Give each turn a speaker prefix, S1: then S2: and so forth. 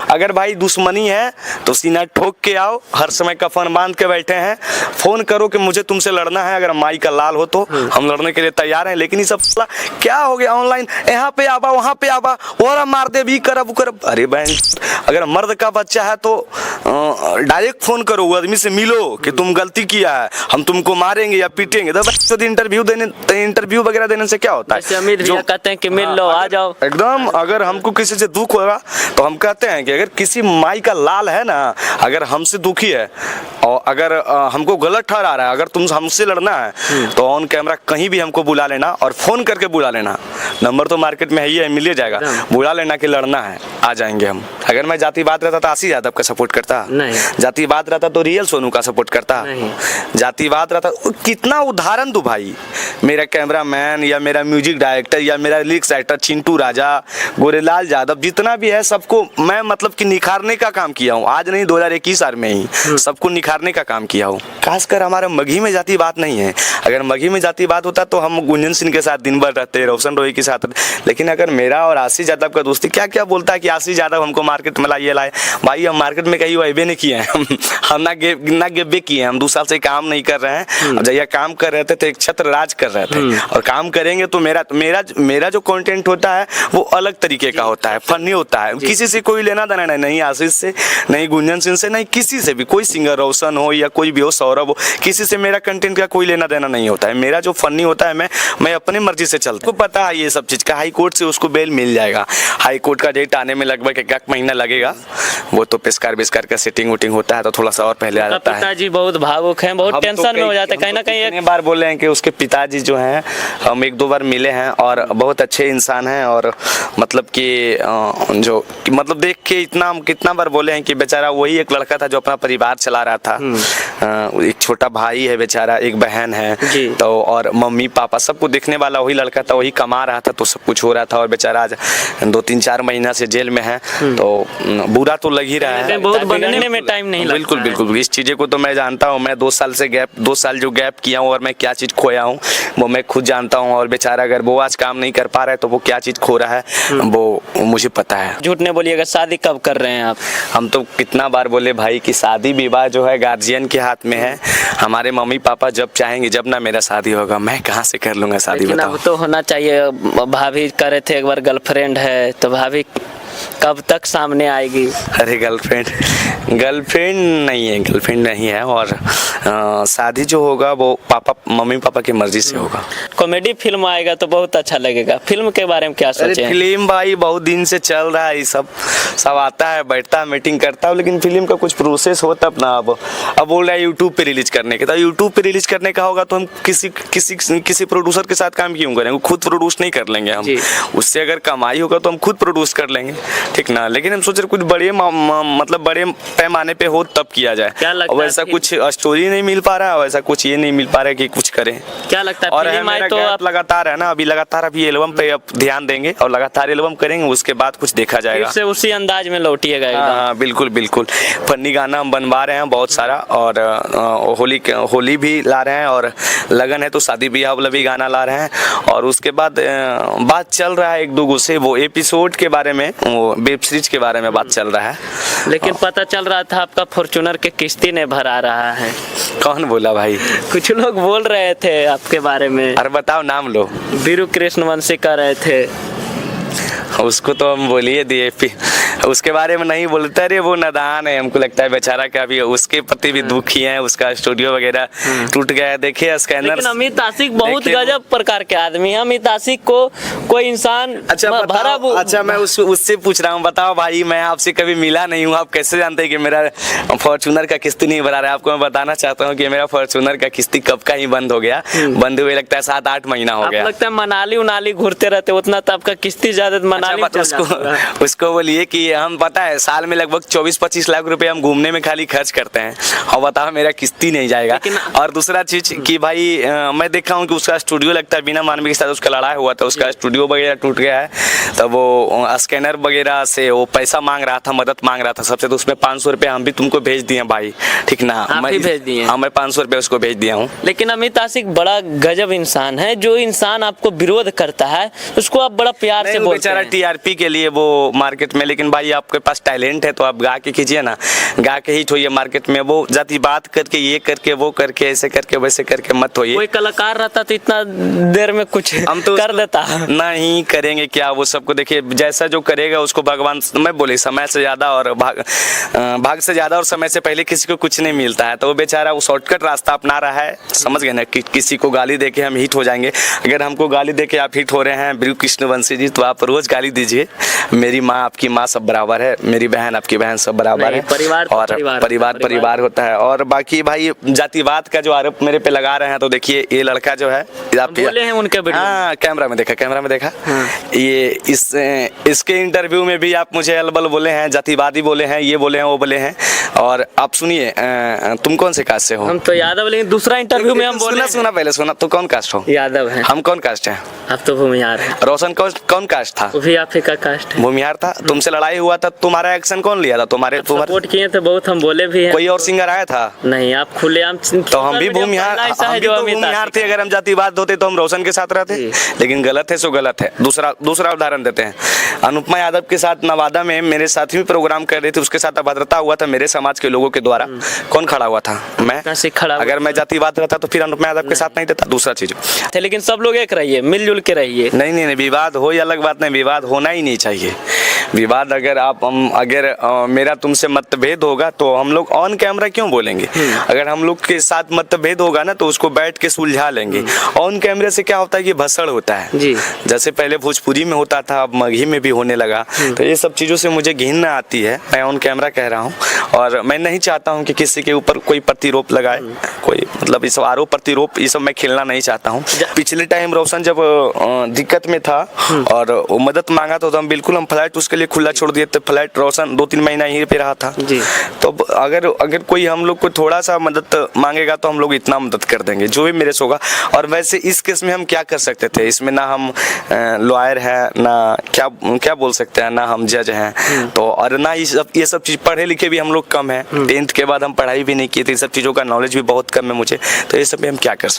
S1: अगर भाई दुश्मनी है तो सीना ठोक के आओ, हर समय कफन बांध के बैठे हैं, फोन करो कि मुझे तुमसे लड़ना है, अगर माई का लाल हो तो हम लड़ने के लिए तैयार हैं। लेकिन ये सब क्या हो गया ऑनलाइन, यहाँ पे आवा वहाँ पे आवा, और मार दे भी करब करब। अरे बहन, अगर मर्द का बच्चा है तो डायरेक्ट फोन करो, वो आदमी से मिलो कि तुम गलती किया है, हम तुमको मारेंगे या पीटेंगे। तो इंटरव्यू वगैरह देने से क्या होता है,
S2: जो कहते हैं कि मिल लो, आ जाओ
S1: एकदम। अगर हमको किसी से दुख होगा तो हम कहते हैं कि अगर किसी माई का लाल है ना, अगर हमसे दुखी है और अगर हमको गलत ठहरा रहा है, अगर तुम हमसे लड़ना है तो ऑन कैमरा कहीं भी हमको बुला लेना और फोन करके बुला लेना। नंबर तो मार्केट में है, मिल जाएगा, बुला लेना कि लड़ना है, आ जाएंगे हम। अगर मैं जातिवाद रहता तो आशीष यादव का सपोर्ट करता
S2: नहीं,
S1: जातिवाद रहता तो रियल सोनू का सपोर्ट करता
S2: नहीं,
S1: जातिवाद रहता। कितना उदाहरण दूं भाई, मेरा कैमरामैन या मेरा म्यूजिक डायरेक्टर या मेरा लिरिक्स राइटर चिंटू राजा, गोरेलाल यादव, जितना भी है सबको मैं मतलब कि निखारने का काम किया हूँ। आज नहीं, 2021 में ही सबको निखारने का काम किया हूँ। खासकर हमारे मगही में जातिवाद नहीं है। अगर मगही में जातिवाद होता तो हम गुंजन सिंह के साथ दिन भर रहते, रोशन रोही के साथ। लेकिन अगर मेरा और आशीष यादव का दोस्ती, क्या क्या बोलता है कि आशीष यादव हमको मार्केट में लाइए लाए। भाई हम मार्केट में कहीं वेबे नहीं किए हैं, हम ना गेबे किए हैं। हम 2 साल से काम नहीं कर रहे हैं। अब जब काम कर रहे थे तो एक छत्र राज कर रहे थे, और काम करेंगे तो मेरा जो कंटेंट होता है वो अलग तरीके का होता है, फनी होता है। किसी से कोई लेना देना नहीं, आशीष से नहीं, गुंजन सिंह से नहीं, किसी से भी, कोई सिंगर रोशन हो या कोई भी हो, सौरभ हो, किसी से मेरा कंटेंट का कोई लेना देना नहीं होता है। मेरा जो फनी होता है मैं अपनी मर्जी से चलता हूँ। पता है ये सब चीज का, हाई कोर्ट से उसको बेल मिल जाएगा। हाई कोर्ट का डेट आने में लगभग 1 महीना लगेगा। वो तो पेशकार का सेटिंग वोटिंग होता है तो थोड़ा सा और पहले आ जाता है।
S2: पिताजी बहुत भावुक हैं, बहुत टेंशन में हो जाते हैं, कहीं ना कहीं।
S1: एक बार बोले हैं कि उसके पिताजी जो हैं, हम 1-2 बार मिले हैं और बहुत अच्छे इंसान हैं, और मतलब कि जो मतलब देख के कितना बार बोले हैं कि बेचारा वही एक लड़का था जो अपना परिवार चला रहा था। एक छोटा भाई है बेचारा, एक बहन है, तो और मम्मी पापा सबको देखने वाला वही लड़का था, वही कमा रहा था, तो सब कुछ हो रहा था। और बेचारा आज 2-3-4 महीना से जेल में है, तो बुरा तो लग ही रहा है।
S2: बहुत बनने में टाइम नहीं लगता।
S1: बिल्कुल बिल्कुल, इस चीज़ें को तो मैं जानता हूँ। मैं 2 साल जो गैप किया हूँ और मैं क्या चीज़ खोया हूँ वो मैं खुद जानता हूँ। और बेचारा अगर वो आज काम नहीं कर पा रहा है तो वो क्या चीज़ खो रहा है वो मुझे पता है।
S2: झूठ नहीं बोलिएगा, शादी कब कर रहे हैं आप?
S1: हम तो कितना बार बोले भाई कि शादी विवाह जो है गार्जियन के हाथ में है। हमारे मम्मी पापा जब चाहेंगे, जब ना मेरा शादी होगा, मैं कहाँ से कर लूँगा शादी।
S2: बताओ, तो होना चाहिए। भाभी कर रहे थे एक बार गर्लफ्रेंड है, तो भाभी कब तक सामने आएगी?
S1: अरे गर्लफ्रेंड नहीं है। और शादी जो होगा वो मम्मी पापा की मर्जी से होगा।
S2: कॉमेडी फिल्म आएगा तो बहुत अच्छा लगेगा। फिल्म के बारे में क्या सोचे?
S1: फिल्म भाई बहुत दिन से चल रहा है, ये सब आता है, बैठता है, मीटिंग करता है, लेकिन फिल्म का कुछ प्रोसेस होता अपना। अब बोल रहा है यूट्यूब पे रिलीज करने के, तो यूट्यूब पे रिलीज करने का होगा तो हम किसी प्रोड्यूसर के साथ काम क्यों करेंगे? खुद प्रोड्यूस नहीं कर लेंगे हम? उससे अगर कमाई होगा तो हम खुद प्रोड्यूस कर लेंगे, ठीक ना। लेकिन हम सोच रहे कुछ बड़े मतलब बड़े पैमाने पे हो तब किया जाए। वैसा कुछ स्टोरी नहीं मिल पा रहा है, वैसा कुछ ये नहीं मिल पा रहा है कि कुछ करें।
S2: क्या लगता है?
S1: और मेरा तो आप लगातार है ना, लगातार अभी एल्बम पे अब ध्यान देंगे और लगातार एल्बम करेंगे, उसके बाद कुछ देखा जाएगा।
S2: फिर से उसी अंदाज में लौटिएगा।
S1: हाँ बिल्कुल बिल्कुल। फनी गाना हम बनवा रहे हैं बहुत सारा, और होली भी ला रहे हैं, और लगन है तो शादी ब्याह वाला भी गाना ला रहे हैं। और उसके बाद बात चल रहा है 1-2 से वो एपिसोड के बारे में, वो वेब सीरीज के बारे में बात चल रहा है।
S2: लेकिन पता चल रहा था आपका फॉर्च्यूनर के किस्ती ने भरा रहा है।
S1: कौन बोला भाई?
S2: कुछ लोग बोल रहे थे आपके बारे में।
S1: अरे बताओ, नाम लो।
S2: वीरू कृष्णवंशी कह रहे थे।
S1: उसको तो हम बोलिए दिए, उसके बारे में नहीं बोलते। अरे वो नादान है, हमको लगता है बेचारा का भी उसके प्रति भी दुखी है, उसका स्टूडियो वगैरह टूट गया है। देखिए स्कैनर।
S2: लेकिन अमित आशिक बहुत गजब प्रकार के आदमी है। अमित आशिक को कोई इंसान
S1: अच्छा मैं उससे पूछ रहा हूँ, बताओ भाई, मैं आपसे कभी मिला नहीं हूँ, आप कैसे जानते हैं कि मेरा फॉर्च्यूनर का किस्ती नहीं भरा रहा है? आपको मैं बताना चाहता हूँ कि मेरा फॉर्च्यूनर का किस्ती कब का ही बंद हो गया। बंद हुए लगता है 7-8 महीना हो गया।
S2: लगता है मनाली उनाली घूरते रहते, उतना तो आपका किस्ती ज्यादा मनाली।
S1: उसको बोलिए कि हम पता है साल में लगभग 24-25 लाख रुपए हम घूमने में खाली खर्च करते हैं, और बताओ मेरा किस्ती नहीं जाएगा। और दूसरा चीज कि भाई मैं देखा हूँ कि उसका स्टूडियो लगता है बिना मानवी के साथ उसका लड़ाई हुआ था, उसका स्टूडियो वगैरह टूट गया है। तो वो स्कैनर वगैरह से वो पैसा मांग रहा था, मदद मांग रहा था सबसे, तो उसमें 500 रुपये हम भी तुमको भेज दिए भाई, ठीक ना।
S2: मैं भेज दिए।
S1: हाँ मैं 500 रुपये उसको भेज दिया हूँ।
S2: लेकिन अमित आशिक बड़ा गजब इंसान है। जो इंसान आपको विरोध करता है उसको आप बड़ा प्यार से बोलते हैं।
S1: बेचारा टीआरपी के लिए वो मार्केट में, लेकिन भाई आपके पास टैलेंट है तो आप गा के कीजिए ना, गा के हिट होइए मार्केट में। वो जाति बात करके ये करके वो करके ऐसे करके वैसे करके मत होइए।
S2: कोई कलाकार रहता तो इतना देर में कुछ
S1: हम तो
S2: कर देता।
S1: नहीं करेंगे क्या, वो सबको देखिए जैसा जो करेगा उसको भगवान, मैं बोले समय से ज़्यादा और भाग से ज़्यादा और समय से पहले किसी को कुछ नहीं मिलता है। तो वो बेचारा वो शॉर्टकट रास्ता अपना रहा है, समझ गए ना, कि किसी को गाली दे के हम हिट हो जाएंगे। अगर हमको गाली दे के आप हिट हो रहे हैं बिल्कुल कृष्णवंशी जी, तो आप रोज़ गाली दीजिए। मेरी माँ आपकी माँ सब बराबर है, मेरी बहन आपकी बहन सब बराबर है,
S2: परिवार तो
S1: और परिवार होता है। और बाकी भाई जातिवाद का जो आरोप मेरे पे लगा रहे हैं, तो देखिए ये लड़का जो है आप
S2: बोले हैं उनके वीडियो।
S1: हाँ कैमरा में देखा ये इसके इंटरव्यू में भी आप मुझे अलबल बोले हैं, जातिवादी बोले हैं, ये बोले हैं वो बोले हैं। और आप सुनिए, तुम कौन से कास्ट से हो?
S2: हम तो यादव, लेकिन दूसरा इंटरव्यू में हम बोले
S1: सुना पहले सुना, तू कौन कास्ट हो?
S2: यादव है।
S1: हम कौन कास्ट है?
S2: आप तो भूमिहार है।
S1: रोशन कौन कास्ट था?
S2: वो भी आप ही का कास्ट है।
S1: भूमिहार था। तुमसे लड़ाई हुआ था, तुम्हारा एक्शन कौन लिया था? तुम्हारे
S2: सपोर्ट किए थे बहुत, हम बोले भी हैं।
S1: कोई और सिंगर आया था?
S2: नहीं, आप खुलेआम।
S1: तो हम भी भूमिहार थे। अगर हम जातिवाद होते तो हम रोशन के साथ रहते, लेकिन गलत है सो गलत है। दूसरा उदाहरण देते हैं। अनुपमा यादव के साथ नवादा में मेरे साथी भी प्रोग्राम कर रहे थे, उसके साथ अभद्रता हुआ था मेरे समाज के लोगों के द्वारा। कौन खड़ा हुआ था? मैं। अगर मैं जातिवाद रहता तो फिर अनुपमा यादव के साथ नहीं देता। दूसरा चीज
S2: थे, लेकिन सब लोग एक रहिए, मिलजुल के रहिए।
S1: नहीं, विवाद हो या अलग बात नहीं, विवाद होना ही नहीं चाहिए। विवाद अगर मेरा तुमसे मतभेद होगा तो हम लोग ऑन कैमरा क्यों बोलेंगे? अगर हम लोग के साथ मतभेद होगा ना तो उसको बैठ के सुलझा लेंगे। ऑन कैमरे से क्या होता है कि भसड़ होता है
S2: जी।
S1: जैसे पहले भोजपुरी में होता था, अब मगही में भी होने लगा। तो ये सब चीज़ों से मुझे घिन्ना आती है, मैं ऑन कैमरा कह रहा हूँ। और मैं नहीं चाहता हूँ कि किसी के ऊपर कोई प्रतिरोप लगाए, कोई मतलब इस आरोप प्रतिरोप ये सब मैं खेलना नहीं चाहता हूँ। पिछले टाइम रोशन जब दिक्कत में था और वो मदद मांगा तो हम बिल्कुल फ्लैट उसके लिए खुला छोड़ दिए थे। फ्लैट रोशन 2-3 महीना यहीं पे रहा था
S2: जी।
S1: तो अगर कोई हम लोग को थोड़ा सा मदद मांगेगा तो हम लोग इतना मदद कर देंगे जो भी मेरे से होगा। और वैसे इस केस में हम क्या कर सकते थे? इसमें ना हम लॉयर है, ना क्या बोल सकते हैं, ना हम जज हैं, तो और ना ये सब चीज़, पढ़े लिखे भी हम लोग कम है। 10th के बाद हम पढ़ाई भी नहीं की थी, सब चीज़ों का नॉलेज भी बहुत कम है मुझे, तो ये सब में हम क्या कर सकते हैं?